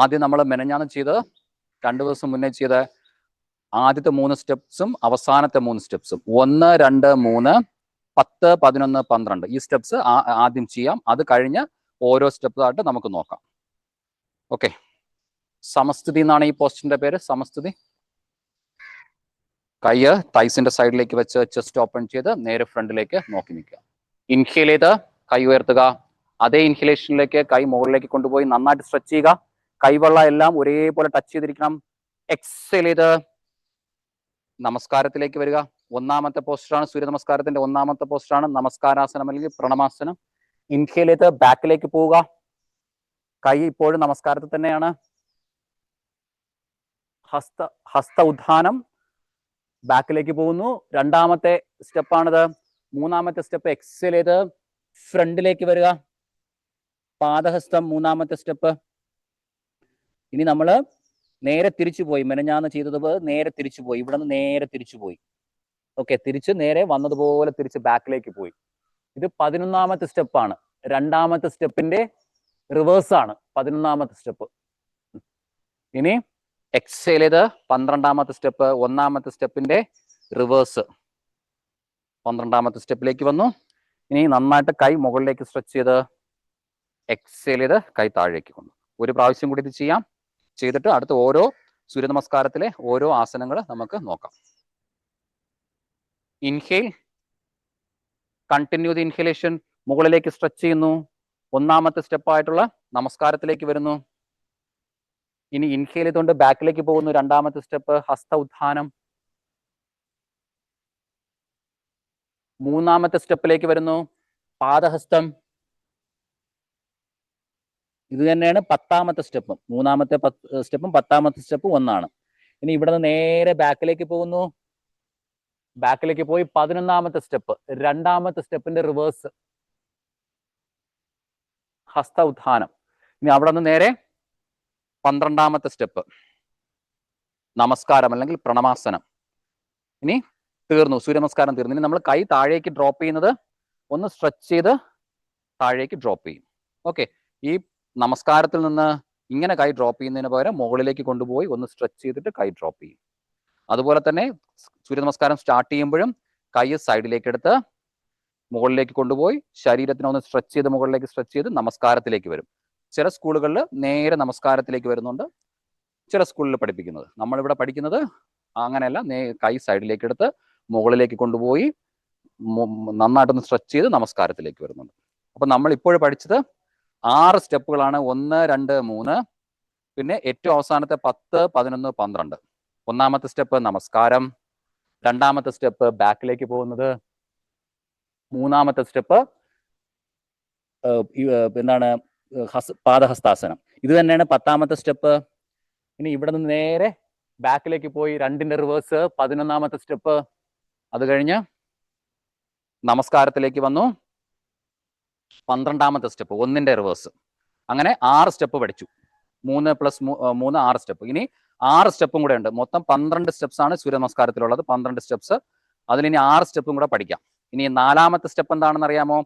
ആദ്യം നമ്മൾ മെനഞ്ഞാന്ന് ചെയ്ത് 2 ദിവസം മുന്നേ ചെയ്ത ആദ്യത്തെ 3 സ്റ്റെപ്സും അവസാനത്തെ 3 സ്റ്റെപ്സും 1, 2, 3, 10, 11, 12 ഈ സ്റ്റെപ്സ് ആദ്യം ചെയ്യാം. അത് കഴിഞ്ഞ് ഓരോ സ്റ്റെപ്പായിട്ട് നമുക്ക് നോക്കാം. ഓക്കെ, സമസ്ഥിതി എന്നാണ് ഈ പോസ്റ്റിന്റെ പേര്. സമസ്ഥിതി. കൈ തൈസിന്റെ സൈഡിലേക്ക് വെച്ച് ചെസ്റ്റ് ഓപ്പൺ ചെയ്ത് നേരെ ഫ്രണ്ടിലേക്ക് നോക്കി നിൽക്കുക. ഇൻഹേൽ ചെയ്ത് കൈ ഉയർത്തുക. അതേ ഇൻഹലേഷനിലേക്ക് കൈ മുകളിലേക്ക് കൊണ്ടുപോയി നന്നായിട്ട് സ്ട്രെച്ച് ചെയ്യുക. കൈവെള്ള എല്ലാം ഒരേപോലെ ടച്ച് ചെയ്തിരിക്കണം. എക്സേൽ ചെയ്ത് നമസ്കാരത്തിലേക്ക് വരിക. ഒന്നാമത്തെ പോസ്റ്ററാണ് സൂര്യ നമസ്കാരത്തിന്റെ ഒന്നാമത്തെ പോസ്റ്ററാണ് നമസ്കാരാസനം അല്ലെങ്കിൽ പ്രണമാസനം. ഇൻഹേൽ ചെയ്ത് ബാക്കിലേക്ക് പോവുക. കൈ ഇപ്പോഴും നമസ്കാരത്തിൽ തന്നെയാണ്. ഹസ്ത ഉദ്ധാനം ബാക്കിലേക്ക് പോകുന്നു. രണ്ടാമത്തെ സ്റ്റെപ്പാണിത്. മൂന്നാമത്തെ സ്റ്റെപ്പ് എക്സേൽ ചെയ്ത് ഫ്രണ്ടിലേക്ക് വരിക. പാദഹസ്തം മൂന്നാമത്തെ സ്റ്റെപ്പ്. ഇനി നമ്മൾ നേരെ തിരിച്ചു പോയി. മെനഞ്ഞാന്ന് ചെയ്തത് നേരെ തിരിച്ചു പോയി. ഇവിടെ നിന്ന് നേരെ തിരിച്ചു പോയി. ഓക്കെ, തിരിച്ച് നേരെ വന്നതുപോലെ തിരിച്ച് ബാക്കിലേക്ക് പോയി. ഇത് 11ാമത്തെ സ്റ്റെപ്പാണ്. രണ്ടാമത്തെ സ്റ്റെപ്പിന്റെ റിവേഴ്സ് ആണ് 11ാമത്തെ സ്റ്റെപ്പ്. ഇനി എക്സേൽ ചെയ്ത് 12ാമത്തെ സ്റ്റെപ്പ്. ഒന്നാമത്തെ സ്റ്റെപ്പിന്റെ റിവേഴ്സ് 12ാമത്തെ സ്റ്റെപ്പിലേക്ക് വന്നു. ഇനി നന്നായിട്ട് കൈ മുകളിലേക്ക് സ്ട്രെച്ച് ചെയ്ത് എക്സേൽ ചെയ്ത് കൈ താഴേക്ക് കൊണ്ടു. ഒരു പ്രാവശ്യം കൂടി ഇത് ചെയ്യാം. ചെയ്തിട്ട് അടുത്ത ഓരോ സൂര്യ നമസ്കാരത്തിലെ ഓരോ ആസനങ്ങൾ നമുക്ക് നോക്കാം. Inhale, continue the inhalation. മുകളിലേക്ക് സ്ട്രെച്ച് ചെയ്യുന്നു. ഒന്നാമത്തെ സ്റ്റെപ്പായിട്ടുള്ള നമസ്കാരത്തിലേക്ക് വരുന്നു. ഇനി ഇൻഹേൽ ചെയ്തുകൊണ്ട് ബാക്കിലേക്ക് പോകുന്നു. രണ്ടാമത്തെ സ്റ്റെപ്പ് ഹസ്ത ഉത്ഥാനം. മൂന്നാമത്തെ സ്റ്റെപ്പിലേക്ക് വരുന്നു പാദഹസ്തം. ഇത് തന്നെയാണ് 10ാമത്തെ സ്റ്റെപ്പും. മൂന്നാമത്തെ സ്റ്റെപ്പും 10ാമത്തെ സ്റ്റെപ്പും ഒന്നാണ്. ഇനി ഇവിടെ നിന്ന് നേരെ ബാക്കിലേക്ക് പോകുന്നു. ബാക്കിലേക്ക് പോയി 11ാമത്തെ സ്റ്റെപ്പ്. രണ്ടാമത്തെ സ്റ്റെപ്പിന്റെ റിവേഴ്സ് ഹസ്ത ഉത്ഥാനം. ഇനി അവിടെ നിന്ന് നേരെ 12ാമത്തെ സ്റ്റെപ്പ് നമസ്കാരം അല്ലെങ്കിൽ പ്രണമാസനം. ഇനി തീർന്നു, സൂര്യനമസ്കാരം തീർന്നു. ഇനി നമ്മൾ കൈ താഴേക്ക് ഡ്രോപ്പ് ചെയ്യുന്നത് ഒന്ന് സ്ട്രെച്ച് ചെയ്ത് താഴേക്ക് ഡ്രോപ്പ് ചെയ്യും. ഓക്കെ, ഈ നമസ്കാരത്തിൽ നിന്ന് ഇങ്ങനെ കൈ ഡ്രോപ്പ് ചെയ്യുന്നതിന് പകരം മുകളിലേക്ക് കൊണ്ടുപോയി ഒന്ന് സ്ട്രെച്ച് ചെയ്തിട്ട് കൈ ഡ്രോപ്പ് ചെയ്യും. അതുപോലെ തന്നെ സൂര്യ നമസ്കാരം സ്റ്റാർട്ട് ചെയ്യുമ്പോഴും കൈ സൈഡിലേക്ക് എടുത്ത് മുകളിലേക്ക് കൊണ്ടുപോയി ശരീരത്തിനെ ഒന്ന് സ്ട്രെച്ച് ചെയ്ത് മുകളിലേക്ക് സ്ട്രെച്ച് ചെയ്ത് നമസ്കാരത്തിലേക്ക് വരും. ചില സ്കൂളുകളിൽ നേരെ നമസ്കാരത്തിലേക്ക് വരുന്നുണ്ട്, ചില സ്കൂളിൽ പഠിപ്പിക്കുന്നത്. നമ്മളിവിടെ പഠിക്കുന്നത് അങ്ങനെയല്ല. കൈ സൈഡിലേക്ക് എടുത്ത് മുകളിലേക്ക് കൊണ്ടുപോയി നന്നായിട്ടൊന്ന് സ്ട്രെച്ച് ചെയ്ത് നമസ്കാരത്തിലേക്ക് വരുന്നുണ്ട്. അപ്പൊ നമ്മൾ ഇപ്പോൾ പഠിച്ചത് 6 സ്റ്റെപ്പുകളാണ്. 1, 2, 3, പിന്നെ ഏറ്റവും അവസാനത്തെ 10, 11, 12. ഒന്നാമത്തെ സ്റ്റെപ്പ് നമസ്കാരം. രണ്ടാമത്തെ സ്റ്റെപ്പ് ബാക്കിലേക്ക് പോകുന്നത്. മൂന്നാമത്തെ സ്റ്റെപ്പ് എന്താണ് പാദഹസ്താസനം. ഇത് തന്നെയാണ് 10ാമത്തെ സ്റ്റെപ്പ്. ഇനി ഇവിടെ നിന്ന് നേരെ ബാക്കിലേക്ക് പോയി 2ന്റെ റിവേഴ്സ് 11ാമത്തെ സ്റ്റെപ്പ്. അത് കഴിഞ്ഞ് നമസ്കാരത്തിലേക്ക് വന്നു 12ാമത്തെ സ്റ്റെപ്പ് 1ന്റെ റിവേഴ്സ്. അങ്ങനെ 6 സ്റ്റെപ്പ് പഠിച്ചു. 3 + 3 6 സ്റ്റെപ്പ്. ഇനി 6 സ്റ്റെപ്പും കൂടെ ഉണ്ട്. മൊത്തം 12 സ്റ്റെപ്സ് ആണ് സൂര്യ നമസ്കാരത്തിലുള്ളത്. 12 സ്റ്റെപ്സ്. അതിലിനി 6 സ്റ്റെപ്പും കൂടെ പഠിക്കാം. ഇനി 4ാമത്തെ സ്റ്റെപ്പ് എന്താണെന്ന് അറിയാമോ?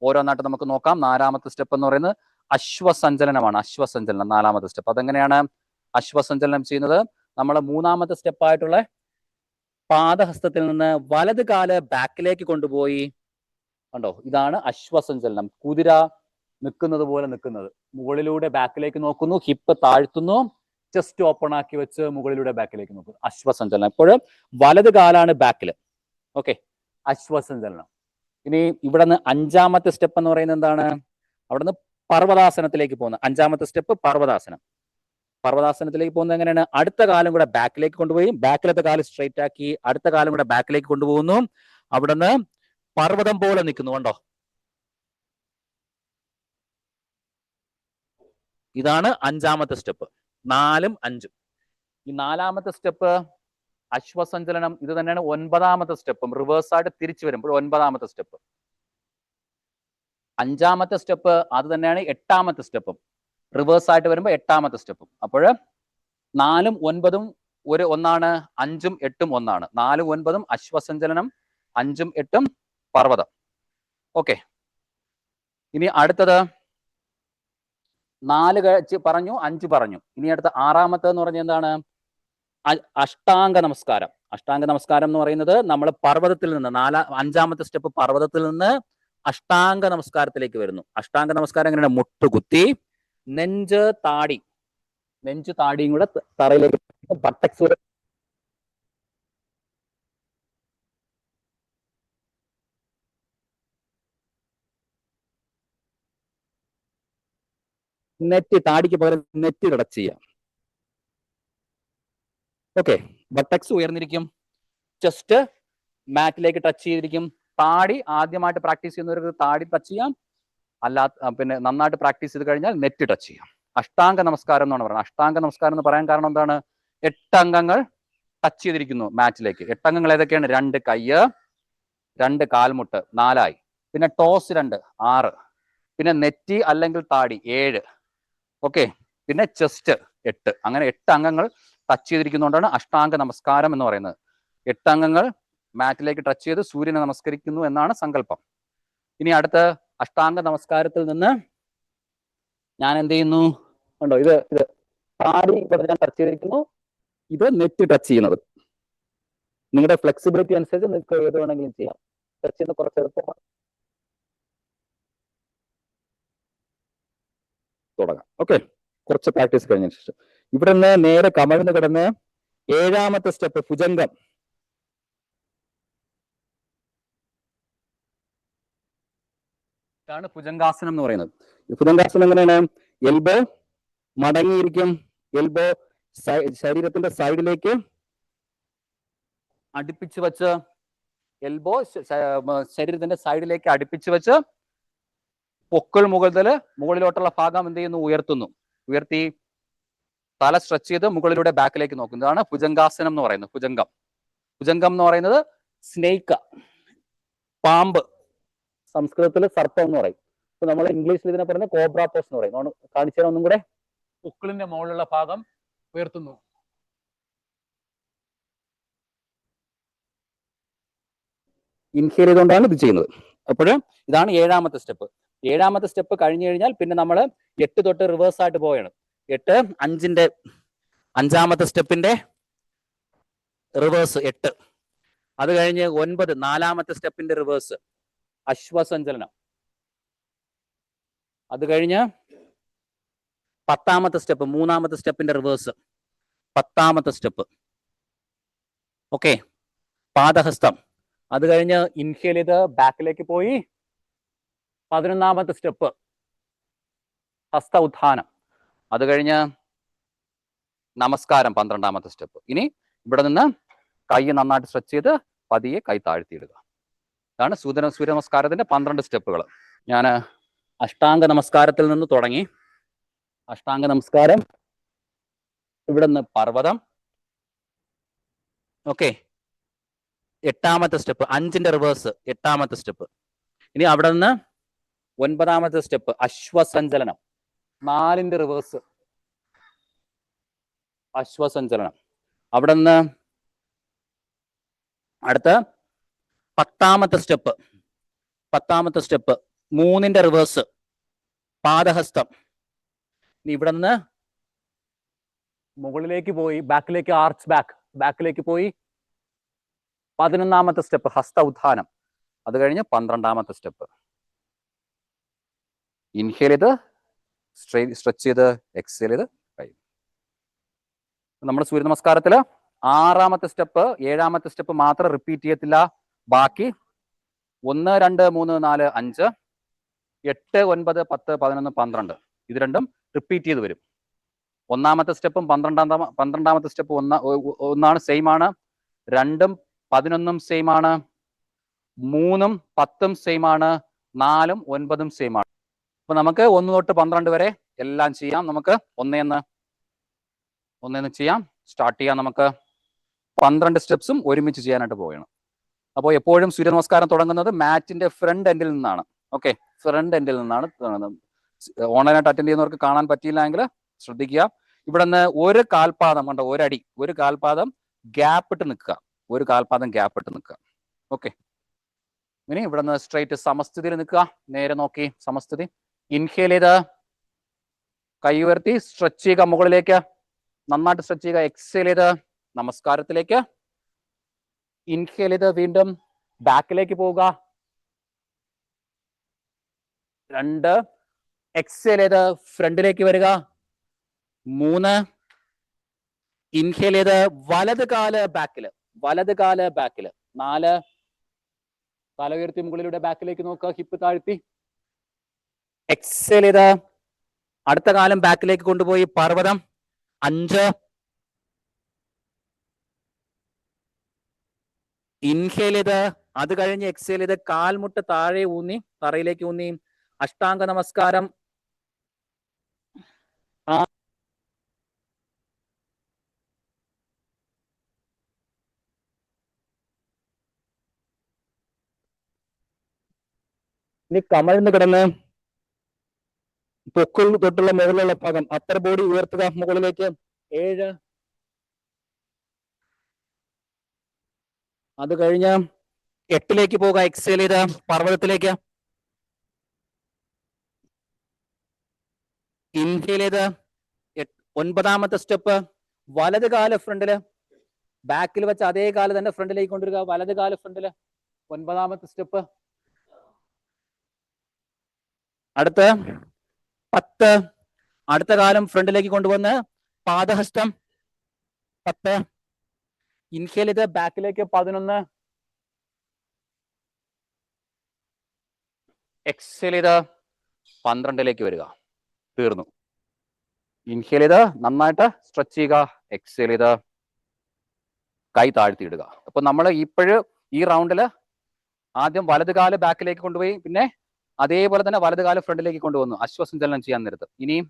ഓരോന്നായിട്ട് നമുക്ക് നോക്കാം. 4ാമത്തെ സ്റ്റെപ്പ് എന്ന് പറയുന്നത് അശ്വസഞ്ചലനമാണ്. അശ്വസഞ്ചലനം 4ാമത്തെ സ്റ്റെപ്പ്. അതെങ്ങനെയാണ് അശ്വസഞ്ചലനം ചെയ്യുന്നത്? നമ്മൾ 3ാമത്തെ സ്റ്റെപ്പായിട്ടുള്ള പാദഹസ്തത്തിൽ നിന്ന് വലത് കാല് ബാക്കിലേക്ക് കൊണ്ടുപോയി, കണ്ടോ, ഇതാണ് അശ്വസഞ്ചലനം. കുതിര നിൽക്കുന്നത് പോലെ നിൽക്കുന്നത്. മുകളിലൂടെ ബാക്കിലേക്ക് നോക്കുന്നു, ഹിപ്പ് താഴ്ത്തുന്നു, ചെസ്റ്റ് ഓപ്പൺ ആക്കി വെച്ച് മുകളിലൂടെ ബാക്കിലേക്ക് നോക്കുന്നു. അശ്വസഞ്ചലനം. ഇപ്പോഴും വലത് കാലാണ് ബാക്കിൽ. ഓക്കെ, അശ്വസഞ്ചലനം. ഇനി ഇവിടെ നിന്ന് 5ാമത്തെ സ്റ്റെപ്പ് എന്ന് പറയുന്നത് എന്താണ്? അവിടെ നിന്ന് പർവ്വതാസനത്തിലേക്ക് പോകുന്നത്. 5ാമത്തെ സ്റ്റെപ്പ് പർവ്വതാസനം. പർവ്വതാസനത്തിലേക്ക് പോകുന്നത് എങ്ങനെയാണ്? അടുത്ത കാലം കൂടെ ബാക്കിലേക്ക് കൊണ്ടുപോയി, ബാക്കിലത്തെ കാല് സ്ട്രൈറ്റ് ആക്കി അടുത്ത കാലം കൂടെ ബാക്കിലേക്ക് കൊണ്ടുപോകുന്നു. അവിടെ നിന്ന് പർവ്വതം പോലെ നിൽക്കുന്നു. കണ്ടോ, ഇതാണ് 5ാമത്തെ സ്റ്റെപ്പ്. 4ഉം 5ഉം. ഈ 4ാമത്തെ സ്റ്റെപ്പ് അശ്വസഞ്ചലനം. ഇത് തന്നെയാണ് 9ാമത്തെ സ്റ്റെപ്പും. റിവേഴ്സ് ആയിട്ട് തിരിച്ചു വരുമ്പോൾ 9ാമത്തെ സ്റ്റെപ്പ്. 5ാമത്തെ സ്റ്റെപ്പ് അത് തന്നെയാണ് 8ാമത്തെ സ്റ്റെപ്പും. റിവേഴ്സ് ആയിട്ട് വരുമ്പോൾ 8ാമത്തെ സ്റ്റെപ്പും. അപ്പോൾ 4ഉം 9ഉം ഒന്നാണ്, 5ഉം 8ഉം ഒന്നാണ്. 4ഉം 9ഉം അശ്വസഞ്ചലനം, 5ഉം 8ഉം പർവ്വതം. ഓക്കെ, ഇനി അടുത്തത് 4 പറഞ്ഞു, 5 പറഞ്ഞു. ഇനി അടുത്ത 6ാമത്തെ എന്ന് പറഞ്ഞ എന്താണ്? അഷ്ടാംഗ നമസ്കാരം. അഷ്ടാംഗ നമസ്കാരം എന്ന് പറയുന്നത് നമ്മൾ പർവ്വതത്തിൽ നിന്ന് 5ാമത്തെ സ്റ്റെപ്പ് പർവ്വതത്തിൽ നിന്ന് അഷ്ടാംഗ നമസ്കാരത്തിലേക്ക് വരുന്നു. അഷ്ടാംഗ നമസ്കാരം എങ്ങനെയാണ്? മുട്ടുകുത്തി നെഞ്ച് താടിയും കൂടെ തറയിലേക്ക് ബട്ടക്സ് താടിക്ക് പകരം നെറ്റ് ടച്ച് ചെയ്യാം. ഓക്കെ, ബട്ടക്സ് ഉയർന്നിരിക്കും, ചെസ്റ്റ് മാറ്റിലേക്ക് ടച്ച് ചെയ്തിരിക്കും. താടി ആദ്യമായിട്ട് പ്രാക്ടീസ് ചെയ്യുന്നവർക്ക് താടി ടച്ച് ചെയ്യാം, പിന്നെ നന്നായിട്ട് പ്രാക്ടീസ് ചെയ്ത് കഴിഞ്ഞാൽ നെറ്റ് ടച്ച് ചെയ്യാം. അഷ്ടാംഗ നമസ്കാരം എന്നാണ് പറയുന്നത്. അഷ്ടാംഗ നമസ്കാരം എന്ന് പറയാൻ കാരണം എന്താണ്? 8 അംഗങ്ങൾ ടച്ച് ചെയ്തിരിക്കുന്നു മാറ്റിലേക്ക്. 8 അംഗങ്ങൾ ഏതൊക്കെയാണ്? 2 കയ്യ്, 2 കാൽമുട്ട്, 4 ആയി. പിന്നെ ടോസ് 2, 6. പിന്നെ നെറ്റി അല്ലെങ്കിൽ താടി 7. ഓക്കെ, പിന്നെ ചെസ്റ്റ് 8. അങ്ങനെ 8 അംഗങ്ങൾ ടച്ച് ചെയ്തിരിക്കുന്നതുകൊണ്ടാണ് അഷ്ടാംഗ നമസ്കാരം എന്ന് പറയുന്നത്. 8 അംഗങ്ങൾ മാറ്റിലേക്ക് ടച്ച് ചെയ്ത് സൂര്യനെ നമസ്കരിക്കുന്നു എന്നാണ് സങ്കല്പം. ഇനി അടുത്ത അഷ്ടാംഗ നമസ്കാരത്തിൽ നിന്ന് ഞാൻ എന്ത് ചെയ്യുന്നു? ഉണ്ടോ, ഇത് താടി ഞാൻ ടച്ച് ചെയ്തിരിക്കുന്നു, ഇത് നെറ്റ് ടച്ച് ചെയ്യുന്നത്. നിങ്ങളുടെ ഫ്ലെക്സിബിലിറ്റി അനുസരിച്ച് നിങ്ങൾക്ക് ഏത് വേണമെങ്കിലും ചെയ്യാം. ടച്ച് ചെയ്യുന്ന കുറച്ച് എളുപ്പമാണ്. തുടങ്ങാം. ഓക്കെ, കുറച്ച് പ്രാക്ടീസ് കഴിഞ്ഞ ശേഷം ഇവിടെ നിന്ന് നേരെ കമഴ്ന്ന് കിടന്ന് 7ാമത്തെ സ്റ്റെപ്പ് ഭുജംഗം. ഇതാണ് ഭുജംഗാസനം എന്ന് പറയുന്നത്. ഭുജംഗാസനം എങ്ങനെയാണ്? എൽബോ മടങ്ങിയിരിക്കും, എൽബോ ശരീരത്തിന്റെ സൈഡിലേക്ക് അടുപ്പിച്ച് വെച്ച്, എൽബോ ശരീരത്തിന്റെ സൈഡിലേക്ക് അടുപ്പിച്ച് വെച്ച് പൊക്കിൾ മുകളിലോട്ടുള്ള ഭാഗം എന്ത് ചെയ്യുന്നു? ഉയർത്തി തല സ്ട്രെച്ച് ചെയ്ത് മുകളിലൂടെ ബാക്കിലേക്ക് നോക്കുന്നു. ഇതാണ് ഭുജംഗാസനം എന്ന് പറയുന്നത്. ഭുജംഗം എന്ന് പറയുന്നത് സ്നേക്ക്, പാമ്പ്. സംസ്കൃതത്തിൽ സർപ്പം എന്ന് പറയും. ഇപ്പൊ നമ്മൾ ഇംഗ്ലീഷിൽ ഇതിനെ പറയുന്നത് കോബ്ര പോസ് എന്ന് പറയും. കാണിച്ചാൽ ഒന്നും കൂടെ. പൊക്കിളിന്റെ മുകളിലുള്ള ഭാഗം ഉയർത്തുന്നു. ഇൻഹേൽ ചെയ്തുകൊണ്ടാണ് ഇത് ചെയ്യുന്നത്. അപ്പോൾ ഇതാണ് 7ാമത്തെ സ്റ്റെപ്പ്. 7ാമത്തെ സ്റ്റെപ്പ് കഴിഞ്ഞു കഴിഞ്ഞാൽ പിന്നെ നമ്മൾ 8 തൊട്ട് റിവേഴ്സ് ആയിട്ട് പോവുകയാണ്. 5ാമത്തെ സ്റ്റെപ്പിന്റെ റിവേഴ്സ് 8. അത് കഴിഞ്ഞ് 9 4ാമത്തെ സ്റ്റെപ്പിന്റെ റിവേഴ്സ് അശ്വസഞ്ചലനം. അത് കഴിഞ്ഞ് 10ാമത്തെ സ്റ്റെപ്പ് 3ാമത്തെ സ്റ്റെപ്പിന്റെ റിവേഴ്സ് 10ാമത്തെ സ്റ്റെപ്പ്. ഓക്കെ, പാദഹസ്തം. അത് കഴിഞ്ഞ് ഇൻഹേൽ ചെയ്ത് ബാക്കിലേക്ക് പോയി 11ാമത്തെ സ്റ്റെപ്പ് ഹസ്ത ഉത്ഥാനം. അത് കഴിഞ്ഞ് നമസ്കാരം 12ാമത്തെ സ്റ്റെപ്പ്. ഇനി ഇവിടെ നിന്ന് കൈ നന്നായിട്ട് സ്ട്രെച്ച് ചെയ്ത് പതിയെ കൈ താഴ്ത്തിയിടുക. ഇതാണ് സൂര്യ നമസ്കാരത്തിന്റെ 12 സ്റ്റെപ്പുകൾ. ഞാൻ അഷ്ടാംഗ നമസ്കാരത്തിൽ നിന്ന് തുടങ്ങി. അഷ്ടാംഗ നമസ്കാരം, ഇവിടെ നിന്ന് പർവ്വതം. ഓക്കെ, 8ാമത്തെ സ്റ്റെപ്പ് 5ന്റെ റിവേഴ്സ് 8ാമത്തെ സ്റ്റെപ്പ്. ഇനി അവിടെ നിന്ന് 9ാമത്തെ സ്റ്റെപ്പ് അശ്വസഞ്ചലനം, 4ന്റെ റിവേഴ്സ് അശ്വസഞ്ചലനം. അവിടെ നിന്ന് അടുത്ത 10ാമത്തെ സ്റ്റെപ്പ് 3ന്റെ റിവേഴ്സ് പാദഹസ്തം. ഇനി ഇവിടെ നിന്ന് മുകളിലേക്ക് പോയി ബാക്കിലേക്ക് ആർച്ച് ബാക്കിലേക്ക് പോയി 11ാമത്തെ സ്റ്റെപ്പ് ഹസ്ത ഉത്ഥാനം. അത് കഴിഞ്ഞ് 12ാമത്തെ സ്റ്റെപ്പ് ഇൻഹേൽ ചെയ്ത് സ്ട്രെച്ച് ചെയ്ത് എക്സേൽ ചെയ്ത് കഴിയും. നമ്മുടെ സൂര്യ നമസ്കാരത്തില് 6ാമത്തെ സ്റ്റെപ്പ് 7ാമത്തെ സ്റ്റെപ്പ് മാത്രം റിപ്പീറ്റ് ചെയ്യത്തില്ല. ബാക്കി 1 2 3 4 5 8 9 10 11 12 ഇത് രണ്ടും റിപ്പീറ്റ് ചെയ്ത് വരും. 1ാമത്തെ സ്റ്റെപ്പും 12ാമത്തെ സ്റ്റെപ്പ് ഒന്നാണ്, സെയിം ആണ്. 2ഉം 11ഉം സെയിം ആണ്. 3ഉം 10ഉം സെയിം ആണ്. 4ഉം 9ഉം സെയിം ആണ്. അപ്പൊ നമുക്ക് 1 തൊട്ട് 12 വരെ എല്ലാം ചെയ്യാം. നമുക്ക് ഒന്നേന്ന് ചെയ്യാം. സ്റ്റാർട്ട് ചെയ്യാം. നമുക്ക് 12 സ്റ്റെപ്സും ഒരുമിച്ച് ചെയ്യാനായിട്ട് പോവുകയാണ്. അപ്പോൾ എപ്പോഴും സൂര്യ നമസ്കാരം തുടങ്ങുന്നത് മാറ്റിന്റെ ഫ്രണ്ട് എൻഡിൽ നിന്നാണ്. ഓക്കെ, ഫ്രണ്ട് എൻഡിൽ നിന്നാണ്. ഓൺലൈനായിട്ട് അറ്റൻഡ് ചെയ്യുന്നവർക്ക് കാണാൻ പറ്റിയില്ല എങ്കിൽ ശ്രദ്ധിക്കുക. ഇവിടെ നിന്ന് ഒരു കാൽപാദം കണ്ടോ, ഒരു കാൽപാദം ഗ്യാപ്പ് ഇട്ട് നിൽക്കുക. ഓക്കെ, ഇനി ഇവിടെ നിന്ന് സ്ട്രൈറ്റ് സമസ്ഥിതിയിൽ നിൽക്കുക. നേരെ നോക്കി സമസ്ഥിതി. ഇൻഹേൽ ചെയ്ത് കൈ ഉയർത്തി സ്ട്രെച്ച് ചെയ്യുക മുകളിലേക്ക്, നന്നായിട്ട് സ്ട്രെച്ച് ചെയ്യുക. എക്സേൽ ചെയ്ത് നമസ്കാരത്തിലേക്ക്. ഇൻഹേൽ ചെയ്ത് വീണ്ടും ബാക്കിലേക്ക് പോവുക. 2 എക്സേൽ ചെയ്ത് ഫ്രണ്ടിലേക്ക് വരിക. 3 ഇൻഹേൽ ചെയ്ത് വലത് കാല് ബാക്കില്, 4 തല ഉയർത്തി മുകളിലൂടെ ബാക്കിലേക്ക് നോക്കുക, ഹിപ്പ് താഴ്ത്തി. എക്സേൽ ചെയ്ത് അടുത്ത കാലം ബാക്കിലേക്ക് കൊണ്ടുപോയി പർവ്വതം. 5 ഇൻഹേൽ ചെയ്ത് അത് കഴിഞ്ഞ് എക്സേൽ ചെയ്ത് കാൽമുട്ട് താഴെ ഊന്നി തറയിലേക്ക് ഊന്നി അഷ്ടാംഗ നമസ്കാരം. ഇനി കമഴ്ന്ന് കിടന്ന് പൊക്കിൾ തൊട്ടുള്ള മുകളിലുള്ള ഭാഗം അപ്പർ ബോഡി ഉയർത്തുക മുകളിലേക്ക്. 7 അത് കഴിഞ്ഞ് 8ലേക്ക് പോവുക. എക്സേൽ ചെയ്ത് പർവ്വതത്തിലേക്ക്. ഇൻഹേൽ ചെയ്ത് 9ാമത്തെ സ്റ്റെപ്പ് വലത് കാല് ഫ്രണ്ടില്, ബാക്കിൽ വെച്ച് അതേ കാല് തന്നെ ഫ്രണ്ടിലേക്ക് കൊണ്ടുവരിക. വലത് കാല് ഫ്രണ്ടില്, 9ാമത്തെ സ്റ്റെപ്പ്. അടുത്ത 10 അടുത്ത കാലം ഫ്രണ്ടിലേക്ക് കൊണ്ടുവന്ന് പാദഹസ്തം. 10 ഇൻഹേൽ ചെയ്ത് ബാക്കിലേക്ക്. 11 എക്സേൽ ചെയ്ത് 12ലേക്ക് വരിക. തീർന്നു. ഇൻഹേൽ ചെയ്ത് നന്നായിട്ട് സ്ട്രെച്ച് ചെയ്യുക. എക്സേൽ ചെയ്ത് കൈ താഴ്ത്തിയിടുക. അപ്പൊ നമ്മൾ ഇപ്പോഴും ഈ റൗണ്ടില് ആദ്യം വലത് കാല് ബാക്കിലേക്ക് കൊണ്ടുപോയി, പിന്നെ അതേപോലെ തന്നെ വലത് കാല് ഫ്രണ്ടിലേക്ക് കൊണ്ടുവന്നു അശ്വസഞ്ചലനം ചെയ്യാൻ നേരത്ത്. ഇനിയും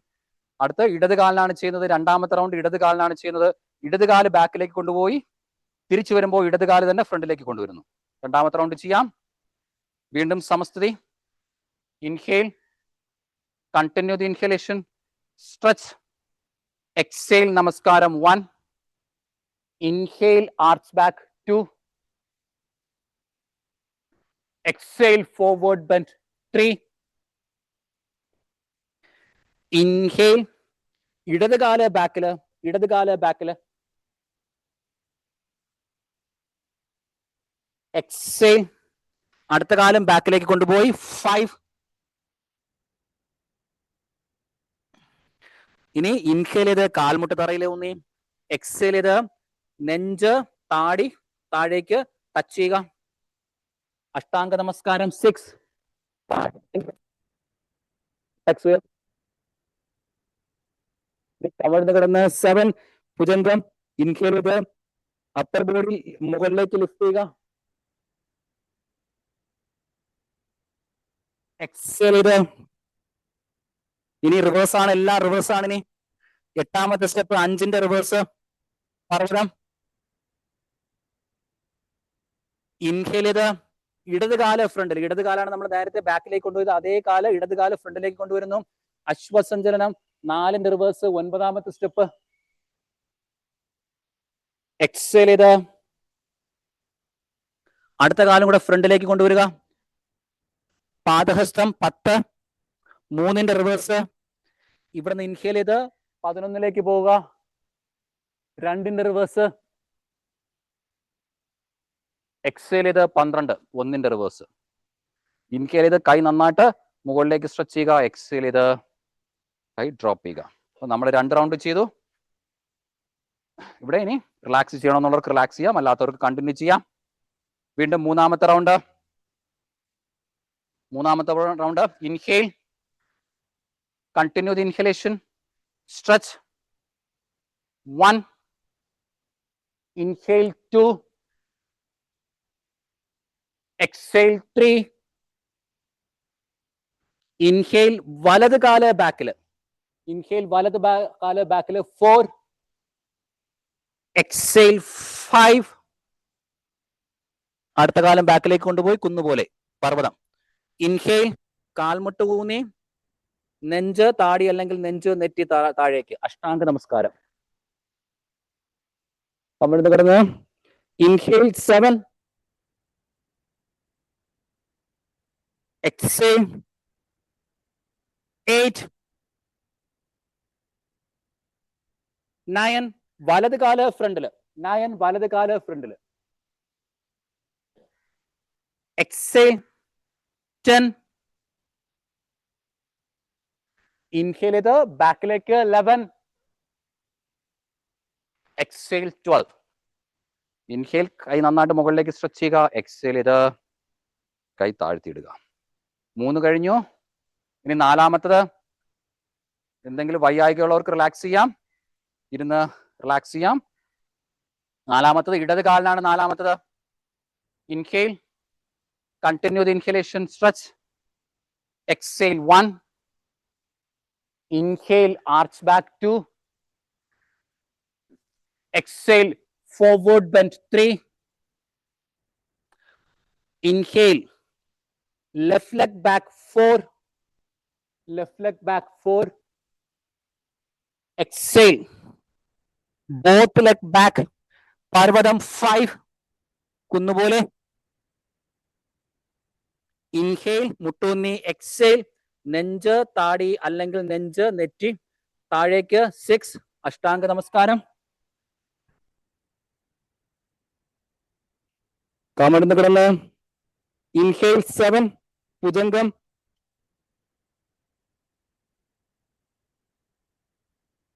അടുത്ത് ഇടത് കാലിനാണ് ചെയ്യുന്നത്. 2ാമത്തെ റൗണ്ട് ഇടത് കാലിനാണ് ചെയ്യുന്നത്. ഇടത് കാല് ബാക്കിലേക്ക് കൊണ്ടുപോയി തിരിച്ചു വരുമ്പോൾ ഇടത് കാല് തന്നെ ഫ്രണ്ടിലേക്ക് കൊണ്ടുവരുന്നു. 2ാമത്തെ റൗണ്ട് ചെയ്യാം. വീണ്ടും സമസ്ഥിതി. Inhale, continue the inhalation, stretch, exhale നമസ്കാരം. 1 inhale arch back. 2 exhale forward bend. 3 inhale ഇടത് കാല് ബാക്കില്. എക്സേൽ അടുത്ത കാലം ബാക്കിലേക്ക് കൊണ്ടുപോയി. 5 ഇനി ഇൻഹേൽ ചെയ്ത് കാൽമുട്ട് തറയിലെ ഊന്നി. എക്സേൽ ചെയ്ത് നെഞ്ച് താടി താഴേക്ക് ടച്ച് ചെയ്യുക. അഷ്ടാംഗ നമസ്കാരം. 6 കമഴ്ന്ന് കിടന്ന് 7 ഭുജംഗം. ഇൻഹേൽ ചെയ്ത് അപ്പർ ബോഡി മുകളിലേക്ക് ലിഫ്റ്റ് ചെയ്യുക. എക്സേൽ ചെയ്ത് ഇനി റിവേഴ്സ് ആണ്, എല്ലാം റിവേഴ്സ് ആണ്. ഇനി 8ാമത്തെ സ്റ്റെപ്പ് 5ന്റെ റിവേഴ്സ്. പർവ്വതം. ഇൻഹേൽ ചെയ്ത് ഇടത് കാല് ഫ്രണ്ടിൽ, ഇടത് കാലാണ് നമ്മൾ നേരത്തെ ബാക്കിലേക്ക് കൊണ്ടുപോയത്, അതേ കാല് ഇടത് കാല് ഫ്രണ്ടിലേക്ക് കൊണ്ടുവരുന്നു. അശ്വസഞ്ചലനം. 4ന്റെ റിവേഴ്സ്. 9ാമത്തെ സ്റ്റെപ്പ്. എക്സേൽ ചെയ്ത് അടുത്ത കാലം കൂടെ ഫ്രണ്ടിലേക്ക് കൊണ്ടുവരിക. പാദഹസ്തം. 10 3ന്റെ റിവേഴ്സ്. ഇവിടുന്ന് ഇൻഹേൽ ചെയ്ത് 11ലേക്ക് പോവുക. 2ന്റെ റിവേഴ്സ്. എക്സേൽ ചെയ്ത് 12 1ന്റെ റിവേഴ്സ്. ഇൻഹേൽ ചെയ്ത് കൈ നന്നായിട്ട് മുകളിലേക്ക് സ്ട്രെച്ച് ചെയ്യുക. എക്സേൽ ചെയ്ത് കൈ ഡ്രോപ്പ് ചെയ്യുക. അപ്പൊ നമ്മൾ 2 റൗണ്ട് ചെയ്തു. ഇവിടെ ഇനി റിലാക്സ് ചെയ്യണമെന്നുള്ളവർക്ക് റിലാക്സ് ചെയ്യാം, അല്ലാത്തവർക്ക് കണ്ടിന്യൂ ചെയ്യാം. വീണ്ടും 3ാമത്തെ round. Inhale, continue the inhalation, stretch. 1 inhale. 2 exhale. 3 inhale വലത് കാല് ബാക്കില്. 4 എക്സേൽ. 5 അടുത്ത കാലം ബാക്കിലേക്ക് കൊണ്ടുപോയി കുന്നുപോലെ പർവ്വതം. ഇൻഹേൽ കാൽമുട്ട് ഊന്നി നെഞ്ച് താടി അല്ലെങ്കിൽ നെഞ്ച് നെറ്റി താഴേക്ക്. അഷ്ടാംഗ നമസ്കാരം. കമിഴ്ന്ന് കിടന്ന് ഇൻഹേൽ. 7 എക്സേൽ. 8 9 വലത് കാല് ഫ്രണ്ടില്. 9 വലത് കാല് ഫ്രണ്ടില്. എക്സേൽ 10. ഇൻഹേൽ ചെയ്ത് ബാക്കിലേക്ക് 11. എക്സേൽ 12. ഇൻഹേൽ കൈ നന്നായിട്ട് മുകളിലേക്ക് സ്ട്രെച്ച് ചെയ്യുക. എക്സേൽ ചെയ്ത് കൈ താഴ്ത്തിയിടുക. 3 കഴിഞ്ഞു. ഇനി നാലാമത്തത്. എന്തെങ്കിലും വയ്യായികയുള്ളവർക്ക് റിലാക്സ് ചെയ്യാം, ഇരുന്ന് റിലാക്സ് ചെയ്യാം. നാലാമത്തത് ഇടത് കാലിനാണ് നാലാമത്തത്. Inhale, continue the inhalation, stretch. Exhale 1. Inhale, arch back 2. Exhale, forward bend 3. Inhale, left leg back 4. Left leg back 4. Exhale, both leg back. Parvadam 5. Kunnupole. Inhale, muttunni. Exhale, നെഞ്ച് താടി അല്ലെങ്കിൽ നെഞ്ച് നെറ്റി താഴേക്ക് 6. അഷ്ടാംഗ നമസ്കാരം. കാമടുന്ന് കിടന്ന്. ഇൻഹേൽ 7. ഭുജംഗം.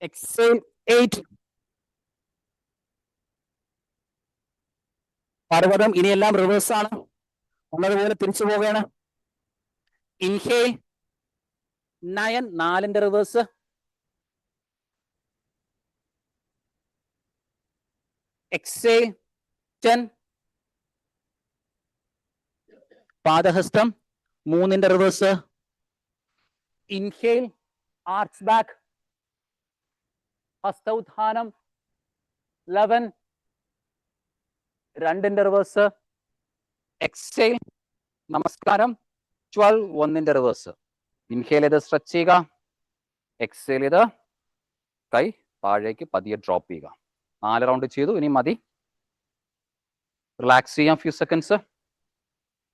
എക്സേൽ 8. പർവ്വതം. ഇനിയെല്ലാം റിവേഴ്സ് ആണ്, ഉള്ളതുപോലെ തിരിച്ചു പോവുകയാണ്. ഇൻഹേൽ 9. 4ന്റെ റിവേഴ്സ്. എക്സേൽ 10. പാദഹസ്തം 3ന്റെ റിവേഴ്സ്. Inhale, arch back. ഹസ്തോത്ഥാനം 11. 2ന്റെ റിവേഴ്സ്. എക്സേൽ, നമസ്കാരം 12. 1ന്റെ റിവേഴ്സ്. ഇൻഹേൽ ചെയ്ത് സ്ട്രെച്ച് ചെയ്യുക. എക്സേൽ ചെയ്ത് കൈ താഴേക്ക് പതിയെ ഡ്രോപ്പ് ചെയ്യുക. 4 റൗണ്ട് ചെയ്തു. ഇനി മതി. റിലാക്സ് ചെയ്യാം ഫ്യൂ സെക്കൻഡ്സ്.